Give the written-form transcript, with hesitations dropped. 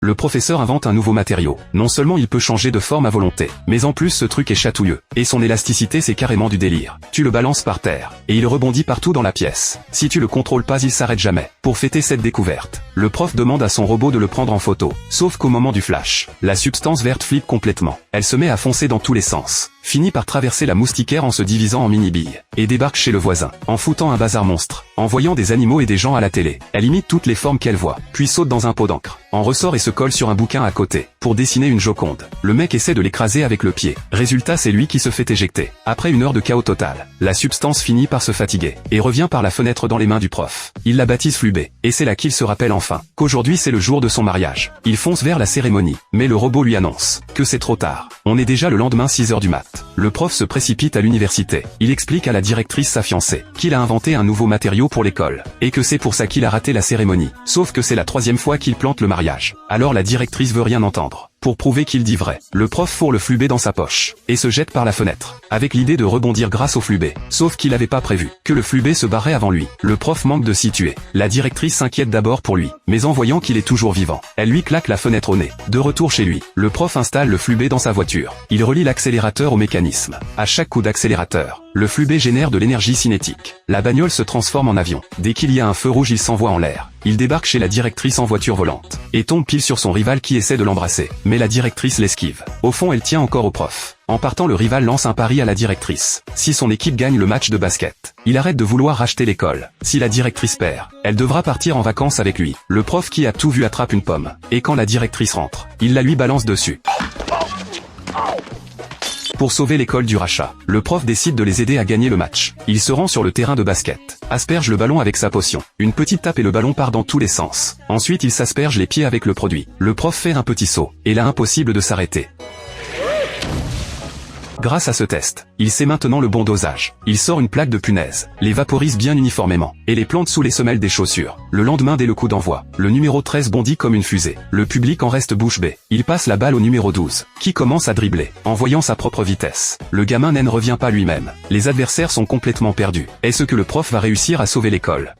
Le professeur invente un nouveau matériau. Non seulement il peut changer de forme à volonté, mais en plus ce truc est chatouilleux. Et son élasticité c'est carrément du délire. Tu le balances par terre, et il rebondit partout dans la pièce. Si tu le contrôles pas il s'arrête jamais. Pour fêter cette découverte, le prof demande à son robot de le prendre en photo. Sauf qu'au moment du flash, la substance verte flippe complètement. Elle se met à foncer dans tous les sens. Finit par traverser la moustiquaire en se divisant en mini-billes. Et débarque chez le voisin, en foutant un bazar monstre. En voyant des animaux et des gens à la télé, elle imite toutes les formes qu'elle voit, puis saute dans un pot d'encre. En ressort et se colle sur un bouquin à côté, pour dessiner une Joconde. Le mec essaie de l'écraser avec le pied. Résultat c'est lui qui se fait éjecter. Après une heure de chaos total, la substance finit par se fatiguer, et revient par la fenêtre dans les mains du prof. Il la baptise Flubé, et c'est là qu'il se rappelle enfin, qu'aujourd'hui c'est le jour de son mariage. Il fonce vers la cérémonie, mais le robot lui annonce, que c'est trop tard. On est déjà le lendemain 6h du mat. Le prof se précipite à l'université. Il explique à la directrice sa fiancée, qu'il a inventé un nouveau matériau pour l'école, et que c'est pour ça qu'il a raté la cérémonie. Sauf que c'est la 3e fois qu'il plante le mariage. Alors la directrice veut rien entendre. Pour prouver qu'il dit vrai, le prof fourre le flubé dans sa poche, et se jette par la fenêtre, avec l'idée de rebondir grâce au flubé. Sauf qu'il avait pas prévu que le flubé se barrait avant lui. Le prof manque de s'y tuer. La directrice s'inquiète d'abord pour lui, mais en voyant qu'il est toujours vivant, elle lui claque la fenêtre au nez. De retour chez lui, le prof installe le flubé dans sa voiture. Il relie l'accélérateur au mécanisme. À chaque coup d'accélérateur, le flubé génère de l'énergie cinétique. La bagnole se transforme en avion. Dès qu'il y a un feu rouge il s'envoie en l'air. Il débarque chez la directrice en voiture volante, et tombe pile sur son rival qui essaie de l'embrasser. Mais la directrice l'esquive. Au fond elle tient encore au prof. En partant le rival lance un pari à la directrice. Si son équipe gagne le match de basket, il arrête de vouloir racheter l'école. Si la directrice perd, elle devra partir en vacances avec lui. Le prof qui a tout vu attrape une pomme. Et quand la directrice rentre, il la lui balance dessus. Pour sauver l'école du rachat, le prof décide de les aider à gagner le match. Il se rend sur le terrain de basket, asperge le ballon avec sa potion. Une petite tape et le ballon part dans tous les sens. Ensuite il s'asperge les pieds avec le produit. Le prof fait un petit saut, et là impossible de s'arrêter. Grâce à ce test, il sait maintenant le bon dosage. Il sort une plaque de punaise, les vaporise bien uniformément, et les plante sous les semelles des chaussures. Le lendemain dès le coup d'envoi, le numéro 13 bondit comme une fusée. Le public en reste bouche bée. Il passe la balle au numéro 12, qui commence à dribbler, en voyant sa propre vitesse. Le gamin ne revient pas lui-même. Les adversaires sont complètement perdus. Est-ce que le prof va réussir à sauver l'école ?